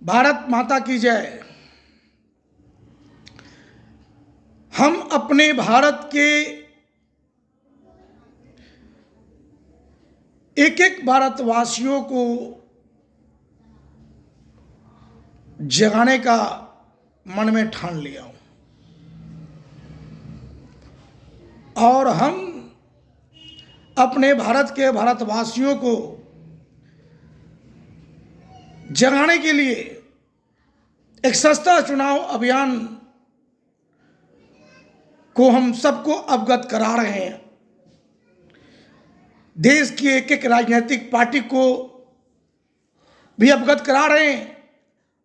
भारत माता की जय। हम अपने भारत के एक एक भारतवासियों को जगाने का मन में ठान लिया हूं और हम अपने भारत के भारतवासियों को जगाने के लिए एक सस्ता चुनाव अभियान को हम सबको अवगत करा रहे हैं। देश की एक एक राजनीतिक पार्टी को भी अवगत करा रहे हैं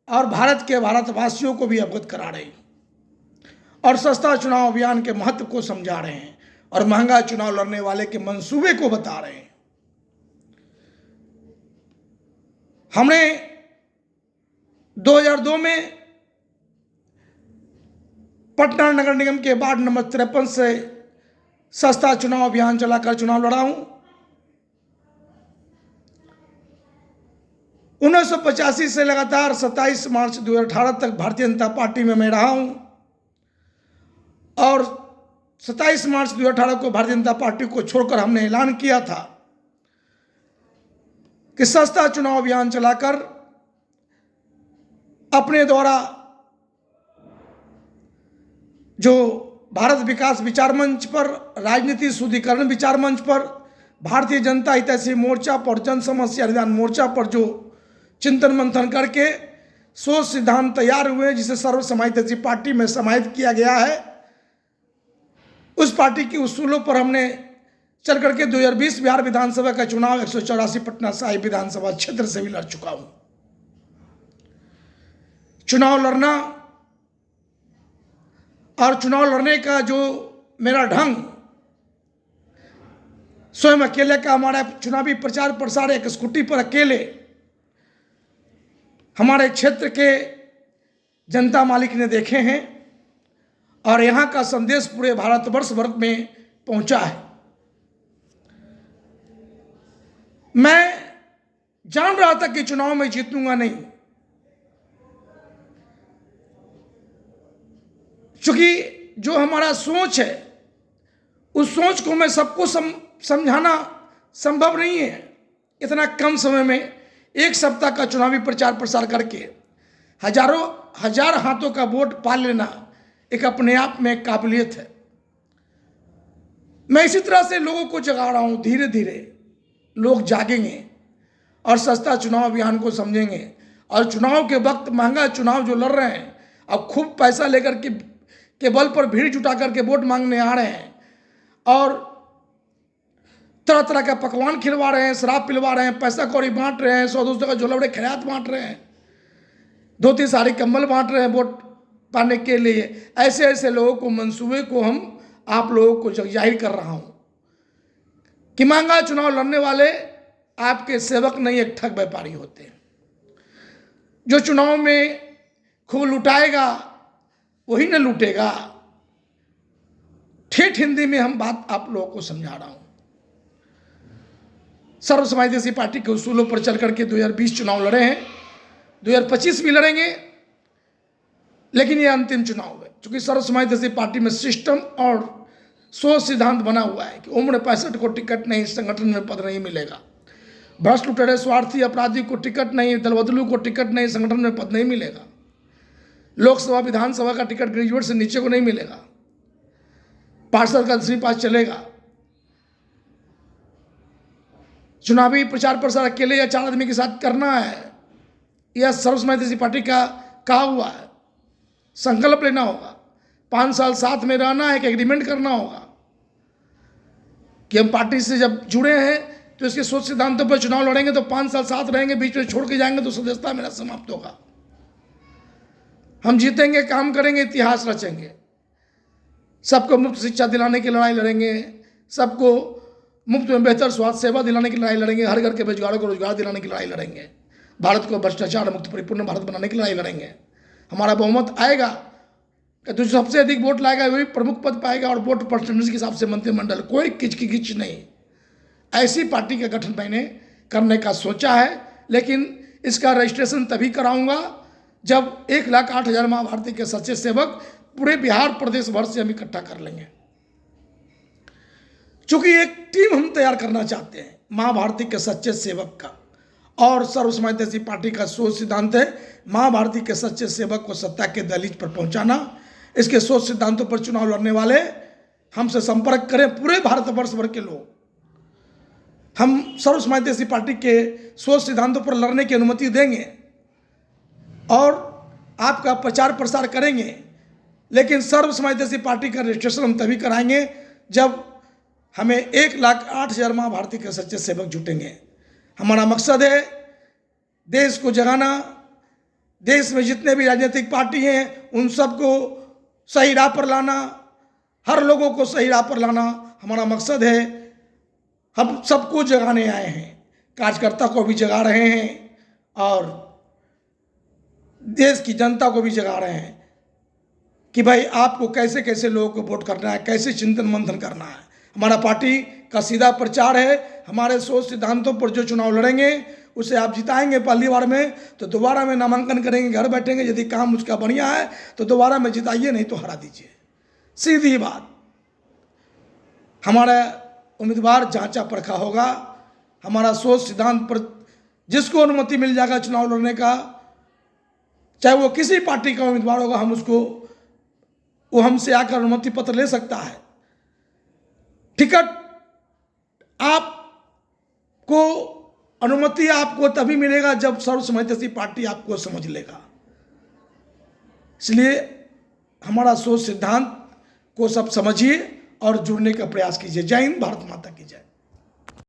और भारत के भारतवासियों को भी अवगत करा रहे हैं और सस्ता चुनाव अभियान के महत्व को समझा रहे हैं और महंगा चुनाव लड़ने वाले के मंसूबे को बता रहे हैं। हमने 2002 में पटना नगर निगम के वार्ड नंबर 53 से सस्ता चुनाव अभियान चलाकर चुनाव लड़ा हूं। 1985 से लगातार 27 मार्च 2018 तक भारतीय जनता पार्टी में मैं रहा हूं और 27 मार्च 2018 को भारतीय जनता पार्टी को छोड़कर हमने ऐलान किया था कि सस्ता चुनाव अभियान चलाकर अपने द्वारा जो भारत विकास विचार मंच पर, राजनीति शुद्धिकरण विचार मंच पर, भारतीय जनता हितैषी मोर्चा पर, जन समस्या निदान मोर्चा पर जो चिंतन मंथन करके सोच सिद्धांत तैयार हुए जिसे सर्व समाहित पार्टी में समाहित किया गया है, उस पार्टी के उसूलों पर हमने चल करके 2020 बिहार विधानसभा का चुनाव 184 पटना साहिब विधानसभा क्षेत्र से भी लड़ चुका हूं। चुनाव लड़ना और चुनाव लड़ने का जो मेरा ढंग, स्वयं अकेले का हमारा चुनावी प्रचार प्रसार एक स्कूटी पर अकेले हमारे क्षेत्र के जनता मालिक ने देखे हैं और यहां का संदेश पूरे भारतवर्ष भर में पहुंचा है। मैं जान रहा था कि चुनाव में जीतूंगा नहीं, क्योंकि जो हमारा सोच है उस सोच को मैं सबको समझाना संभव नहीं है। इतना कम समय में एक सप्ताह का चुनावी प्रचार प्रसार करके हजार हाथों का वोट पा लेना एक अपने आप में एक काबिलियत है। मैं इसी तरह से लोगों को जगा रहा हूं। धीरे धीरे लोग जागेंगे और सस्ता चुनाव अभियान को समझेंगे और चुनाव के वक्त महंगा चुनाव जो लड़ रहे हैं, अब खूब पैसा लेकर के बल पर भीड़ जुटा करके वोट मांगने आ रहे हैं और तरह तरह का पकवान खिलवा रहे हैं, शराब पिलवा रहे हैं, पैसा कौड़ी बांट रहे हैं, 100-200 का झोला खैरात बांट रहे हैं, 2-3 साड़ी कंबल बांट रहे हैं वोट पाने के लिए। ऐसे ऐसे लोगों को मंसूबे को हम आप लोगों को जाहिर कर रहा हूं कि महंगा चुनाव लड़ने वाले आपके सेवक नहीं, एक ठग व्यापारी होते हैं। जो चुनाव में खूब लुटाएगा वही न लूटेगा। ठेठ हिंदी में हम बात आप लोगों को समझा रहा हूं। सर्व समाजवादी पार्टी के उसूलों पर चल करके 2020 चुनाव लड़े हैं, 2025 भी लड़ेंगे, लेकिन यह अंतिम चुनाव है। क्योंकि सर्व समाजवादी पार्टी में सिस्टम और सोच सिद्धांत बना हुआ है कि उम्र 65 को टिकट नहीं, संगठन में पद नहीं मिलेगा। भ्रष्ट लुटेरे स्वार्थी अपराधी को टिकट नहीं, दलबदलू को टिकट नहीं, संगठन में पद नहीं मिलेगा। लोकसभा विधानसभा का टिकट ग्रेजुएट से नीचे को नहीं मिलेगा। पार्षद का 10वीं पास चलेगा। चुनावी प्रचार प्रसार अकेले या 4 आदमी के साथ करना है, यह सर्व समाजवादी पार्टी का कहा हुआ है। संकल्प लेना होगा, 5 साल साथ में रहना है, एक एग्रीमेंट करना होगा कि हम पार्टी से जब जुड़े हैं तो इसके सोच सिद्धांतों पर चुनाव लड़ेंगे तो 5 साल साथ रहेंगे, बीच में छोड़ के जाएंगे तो सदस्यता मेरा समाप्त होगा। हम जीतेंगे, काम करेंगे, इतिहास रचेंगे। सबको मुफ्त शिक्षा दिलाने की लड़ाई लड़ेंगे, सबको मुफ्त में बेहतर स्वास्थ्य सेवा दिलाने की लड़ाई लड़ेंगे, हर घर के बेरोजगारों को रोजगार दिलाने की लड़ाई लड़ेंगे, भारत को भ्रष्टाचार मुक्त परिपूर्ण भारत बनाने की लड़ाई लड़ेंगे। हमारा बहुमत आएगा कि जो सबसे अधिक वोट लाएगा वही प्रमुख पद पाएगा और वोट परसेंटेज के हिसाब से मंत्रिमंडल, कोई किच नहीं। ऐसी पार्टी का गठन मैंने करने का सोचा है, लेकिन इसका रजिस्ट्रेशन तभी कराऊंगा जब 1,08,000 माँ भारती के सच्चे सेवक पूरे बिहार प्रदेश भर से हम इकट्ठा कर लेंगे। चूंकि एक टीम हम तैयार करना चाहते हैं माँ भारती के सच्चे सेवक का, और सर्व समाजवादी पार्टी का सोच सिद्धांत है माँ भारती के सच्चे सेवक को सत्ता के दहलीज पर पहुंचाना। इसके सोच सिद्धांतों पर चुनाव लड़ने वाले हमसे संपर्क करें, पूरे भारतवर्ष भर के लोग। हम सर्व समाजवादी पार्टी के सोच सिद्धांतों पर लड़ने की अनुमति देंगे और आपका प्रचार प्रसार करेंगे, लेकिन सर्व समाजवादी पार्टी का रजिस्ट्रेशन हम तभी कराएंगे जब हमें 1,08,000 माँ भारती के सच्चे सेवक जुटेंगे। हमारा मकसद है देश को जगाना, देश में जितने भी राजनीतिक पार्टी हैं उन सबको सही राह पर लाना, हर लोगों को सही राह पर लाना हमारा मकसद है। हम सबको जगाने आए हैं, कार्यकर्ता को भी जगा रहे हैं और देश की जनता को भी जगा रहे हैं कि भाई आपको कैसे कैसे लोगों को वोट करना है, कैसे चिंतन मंथन करना है। हमारा पार्टी का सीधा प्रचार है, हमारे सोच सिद्धांतों पर जो चुनाव लड़ेंगे उसे आप जिताएंगे पहली बार में तो दोबारा में नामांकन करेंगे, घर बैठेंगे, यदि काम उसका बढ़िया है तो दोबारा में जिताइए, नहीं तो हरा दीजिए। सीधी बात। हमारा उम्मीदवार जांचा परखा होगा, हमारा सोच सिद्धांत पर जिसको अनुमति मिल जाएगा चुनाव लड़ने का, चाहे वो किसी पार्टी का उम्मीदवार होगा, वो हमसे आकर अनुमति पत्र ले सकता है। टिकट आपको अनुमति आपको तभी मिलेगा जब सर्व समाजवादी पार्टी आपको समझ लेगा। इसलिए हमारा सोच सिद्धांत को सब समझिए और जुड़ने का प्रयास कीजिए। जय हिंद, भारत माता की जय।